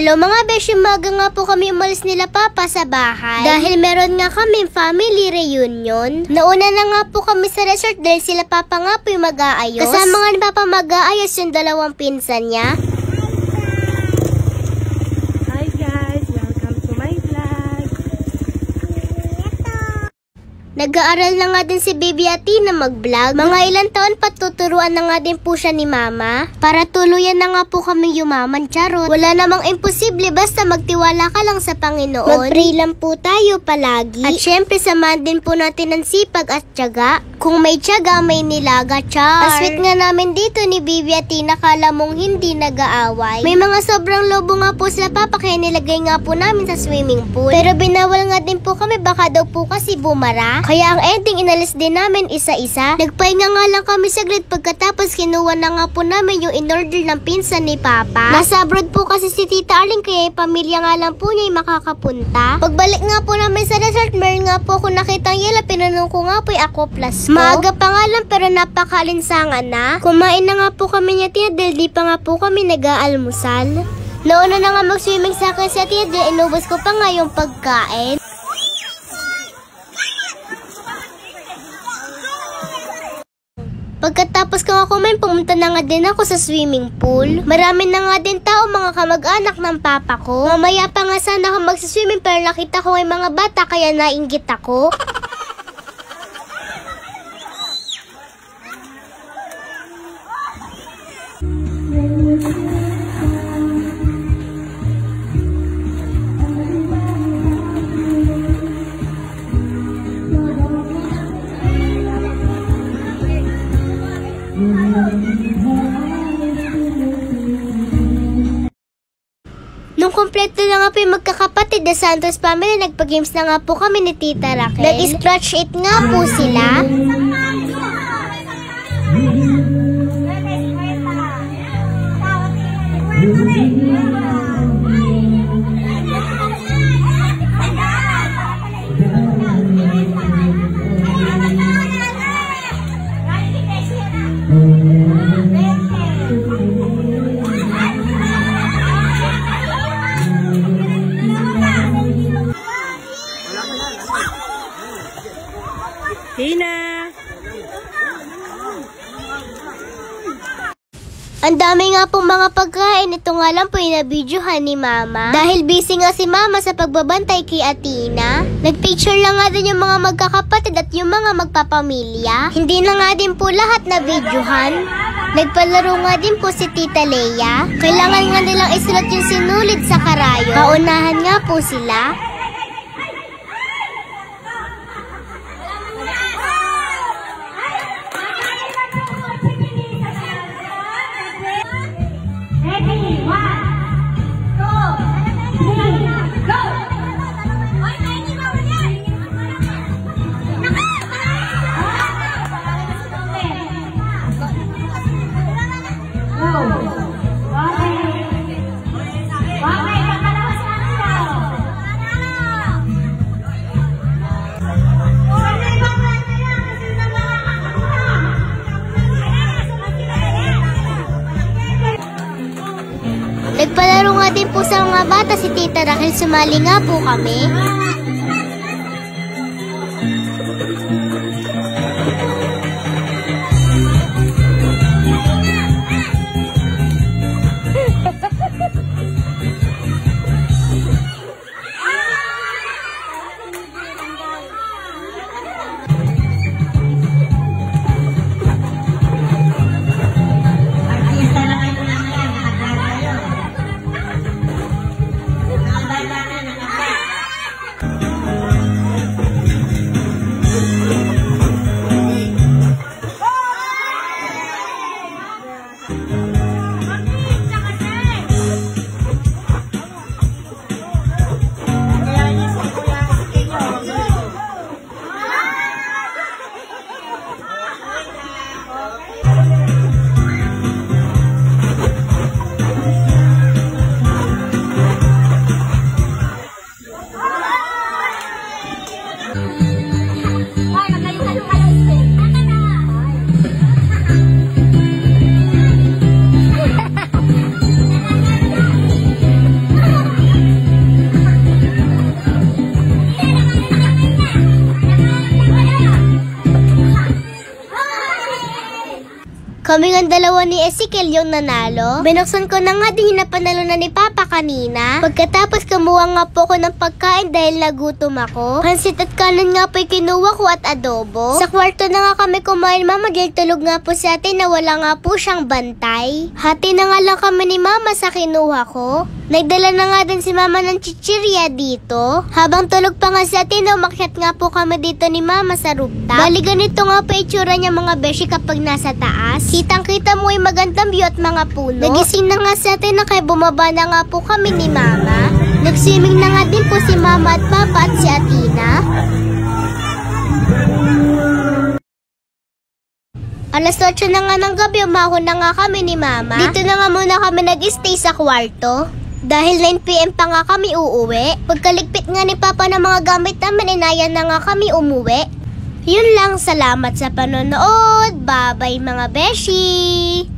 Hello mga beshi, maga nga po kami umalis nila Papa sa bahay. Dahil meron nga kami family reunion. Nauna na nga po kami sa resort dahil sila Papa nga po yung mag-aayos. Kasama nga ni Papa mag-aayos yung dalawang pinsan niya. Hi guys, welcome to my vlog. Nag-aaral na nga din si Baby Athena mag-vlog. Mga ilang taon patuturuan na nga din po siya ni Mama. Para tuluyan na nga po kami yumaman, charot. Wala namang imposible basta magtiwala ka lang sa Panginoon. Mag-pray lang po tayo palagi. At syempre samahan din po natin ang sipag at tiyaga. Kung may tiyaga, may nilaga, char. Aswit nga namin dito ni Baby Athena, kala mong hindi nag-aaway. May mga sobrang lobo nga po sila Papa kaya nilagay nga po namin sa swimming pool. Pero binawal nga din po kami baka daw po kasi bumara. Kaya ang ending, inalis din namin isa-isa. Nagpahinga nga lang kami saglit pagkatapos kinuha na nga po namin yung in-order ng pinsan ni Papa. Nasa abroad po kasi si Tita Arling kaya yung pamilya nga lang po niya yung makakapunta. Pagbalik nga po namin sa resort, meron nga po ako nakitang yelo, pinanong ko nga po yung Aqua Plus ko. Maaga pa nga lang pero napakalinsangan na. Kumain na nga po kami ni Tia dahil di pa nga po kami nag-aalmusal. Nauna na nga mag-swimming sa akin si Tia dahil inubos ko pa nga yung pagkain. Pagkatapos ko nga kumain, pumunta na nga din ako sa swimming pool. Marami na nga din tao, mga kamag-anak ng Papa ko. Mamaya pa nga sana ako magsiswimming pero nakita ko ay mga bata kaya nainggit ako. Nung kompleto na nga po yung magkakapatid na Santos family, nagpa-games na nga po kami ni Tita Raquel. Nag-scratch it nga po sila. Tina! Ang dami nga pong mga pagkain. Ito nga lang po yung nabidyohan ni Mama. Dahil busy nga si Mama sa pagbabantay kay Athena. Nagpicture lang nga din yung mga magkakapatid at yung mga magpapamilya. Hindi na nga din po lahat na videohan. Nagpalaro nga din po si Tita Leia. Kailangan nga nilang isulat yung sinulid sa karayo. Paunahan nga po sila. Nagpalaro nga din po sa mga bata si Tita Raquel, sumali nga po kami. Kami ang dalawa ni Ezekiel yung nanalo. Binuksan ko na nga din yung napanalo na ni Papa kanina. Pagkatapos kumuha nga po ako ng pagkain dahil nagutom ako. Pansit at kanin nga po yung kinuha ko at adobo. Sa kwarto na nga kami kumain mama dahil tulog nga po si ate na wala nga po siyang bantay. Hati na nga lang kami ni mama sa kinuha ko. Nagdala na nga din si mama ng chichirya dito. Habang tulog pa nga si ate na umakyat nga po kami dito ni mama sa rooftop. Bali ganito nga po itsura niya mga beshi kapag nasa taas. Kitang-kita mo yung magandang view at mga puno. Nagising na nga si ate na kaya bumaba na nga po kami ni mama. Nag-swimming na nga din po si mama at papa at si Atina. Alas 8 na nga ng gabi, umahon na nga kami ni mama. Dito na nga muna kami nag-stay sa kwarto. Dahil 9 PM pa nga kami uuwi. Pagkaligpit nga ni papa ng mga gamit namin, inayan na nga kami umuwi. Yun lang, salamat sa panonood. Bye-bye mga beshi!